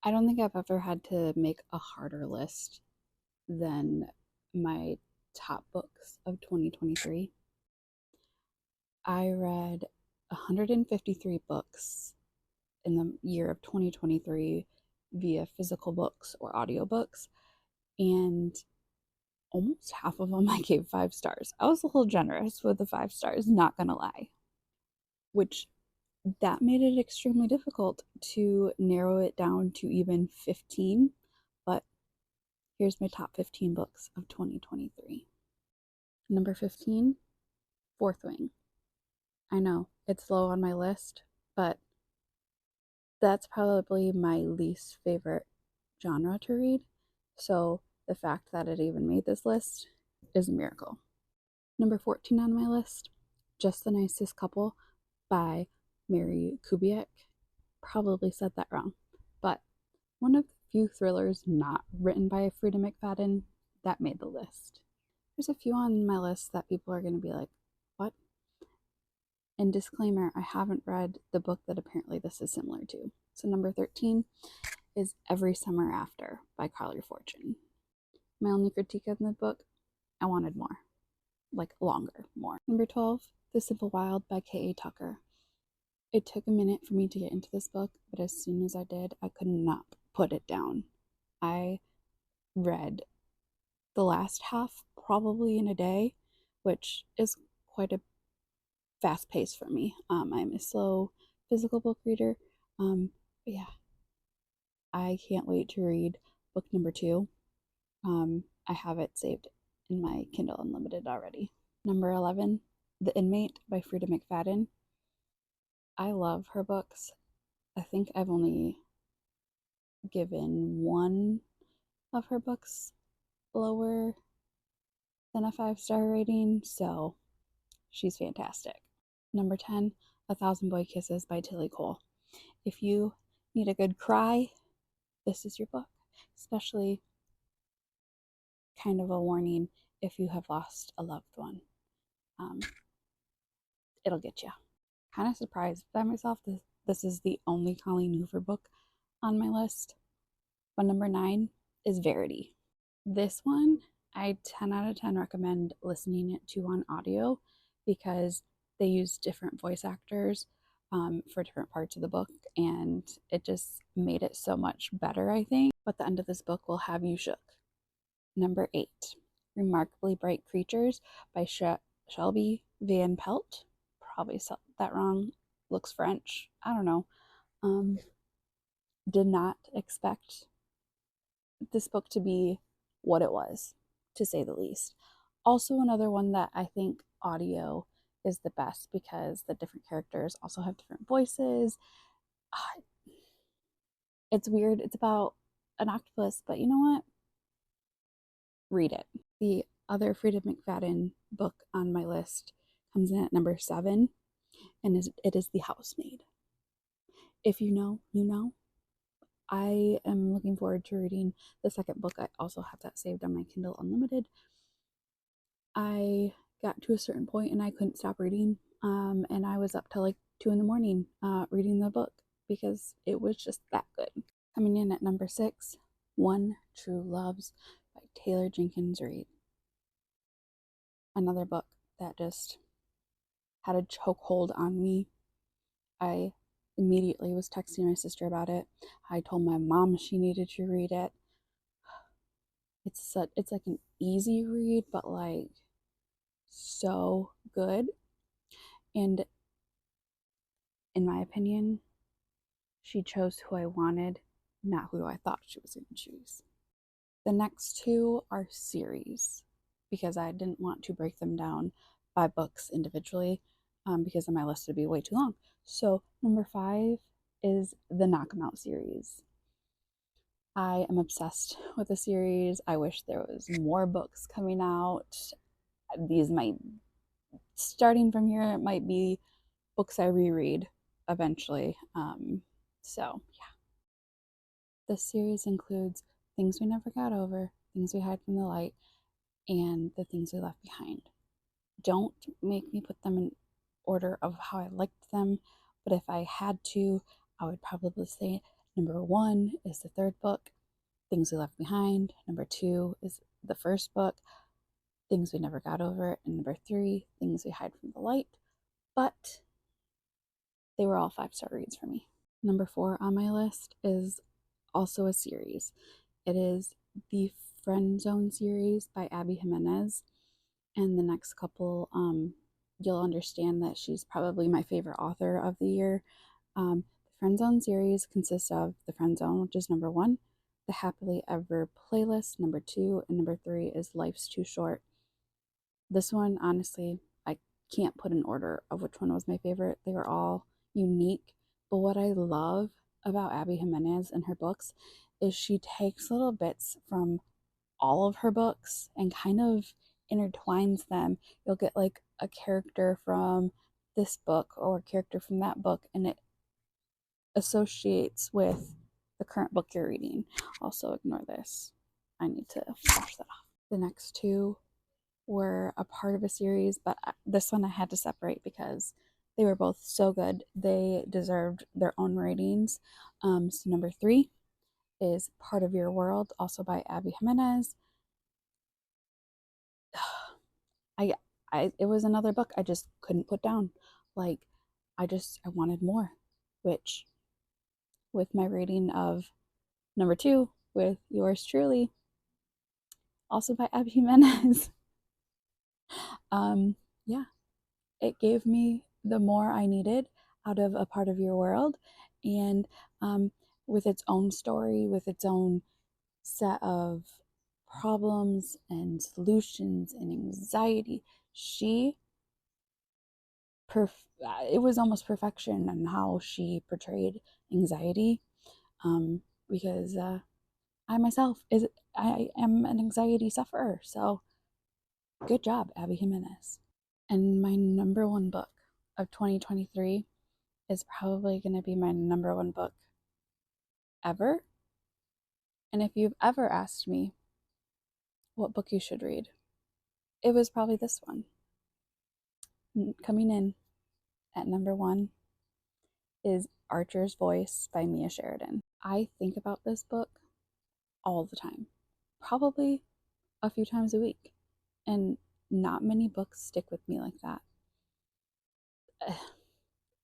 I don't think I've ever had to make a harder list than my top books of 2023. I read 153 books in the year of 2023 via physical books or audiobooks, and almost half of them I gave 5 stars. I was a little generous with the 5 stars, not gonna lie, which that made it extremely difficult to narrow it down to even 15. But here's my top 15 books of 2023. Number 15, Fourth Wing. I know it's low on my list, but that's probably my least favorite genre to read. So the fact that it even made this list is a miracle. Number 14 on my list, Just the Nicest Couple by Mary Kubiak. Probably said that wrong, but one of the few thrillers not written by Frida McFadden that made the list. There's a few on my list that people are going to be like, what? And disclaimer, I haven't read the book that apparently this is similar to. So number 13 is Every Summer After by Carly Fortune. My only critique of the book, I wanted more. Like longer, more. Number 12, The Simple Wild by K.A. Tucker. It took a minute for me to get into this book, but as soon as I did, I could not put it down. I read the last half probably in a day, which is quite a fast pace for me. I'm a slow physical book reader. But yeah, I can't wait to read book number 2. I have it saved in my Kindle Unlimited already. Number 11, The Inmate by Frida McFadden. I love her books. I think I've only given one of her books lower than a 5 star rating, so she's fantastic. Number 10, A Thousand Boy Kisses by Tilly Cole. If you need a good cry, this is your book, especially kind of a warning if you have lost a loved one. Um, it'll get you. Kind of surprised by myself that this is the only Colleen Hoover book on my list. But number 9 is Verity. This one, I 10 out of 10 recommend listening it to on audio because they use different voice actors for different parts of the book, and it just made it so much better, I think. But the end of this book will have you shook. Number 8, Remarkably Bright Creatures by Shelby Van Pelt. Probably said that wrong. Looks French. I don't know. Did not expect this book to be what it was, to say the least. Also, another one that I think audio is the best because the different characters also have different voices. Ah, it's weird. It's about an octopus, but you know what? Read it. The other Frida McFadden book on my list comes in at number 7, and it is The Housemaid. If you know, you know. I am looking forward to reading the second book. I also have that saved on my Kindle Unlimited. I got to a certain point and I couldn't stop reading. And I was up till like 2 in the morning reading the book because it was just that good. Coming in at number 6, One True Loves by Taylor Jenkins Reid. Another book that just had a chokehold on me. I immediately was texting my sister about it. I told my mom she needed to read it. It's like an easy read, but like so good. And in my opinion, she chose who I wanted, not who I thought she was going to choose. The next 2 are series because I didn't want to break them down by books individually because my list would be way too long. So, number 5 is the Knock 'Em Out series. I am obsessed with the series. I wish there was more books coming out. These might, starting from here, it might be books I reread eventually. So, yeah. This series includes Things We Never Got Over, Things We Hide from the Light, and The Things We Left Behind. Don't make me put them in order of how I liked them, but if I had to, I would probably say Number 1 is the third book, Things We Left Behind. Number 2 is the first book, Things We Never Got Over. And number 3, Things We Hide from the Light. But they were all 5-star reads for me. Number 4 on my list is also a series. It is the Friend Zone series by Abby Jimenez. And the next couple, you'll understand that she's probably my favorite author of the year. The Friend Zone series consists of The Friend Zone, which is number 1, The Happily Ever playlist, number 2, and number 3 is Life's Too Short. This one, honestly, I can't put an order of which one was my favorite. They were all unique. But what I love about Abby Jimenez and her books is she takes little bits from all of her books and kind of intertwines them. You'll get like a character from this book or a character from that book, and it associates with the current book you're reading. Also, ignore this. I need to wash that off. The next 2 were a part of a series, but this one I had to separate because they were both so good. They deserved their own ratings. So number 3 is Part of Your World, also by Abby Jimenez. It was another book I just couldn't put down. Like, I wanted more, which with my rating of number 2 with yours truly, also by Abby Jimenez. Yeah, it gave me the more I needed out of A Part of Your World, and with its own story, with its own set of problems and solutions and anxiety, it was almost perfection on how she portrayed anxiety, because I myself I am an anxiety sufferer. So good job, Abby Jimenez. And my number 1 book of 2023 is probably going to be my number 1 book ever. And if you've ever asked me what book you should read, it was probably this one. Coming in at number 1 is Archer's Voice by Mia Sheridan. I think about this book all the time, probably a few times a week, and not many books stick with me like that.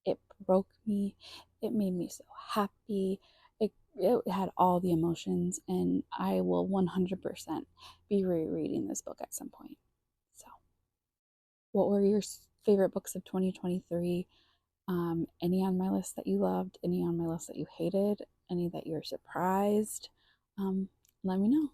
It broke me, it made me so happy, it had all the emotions, and I will 100% be rereading this book at some point. So, what were your favorite books of 2023? Any on my list that you loved, any on my list that you hated, any that you're surprised? Let me know.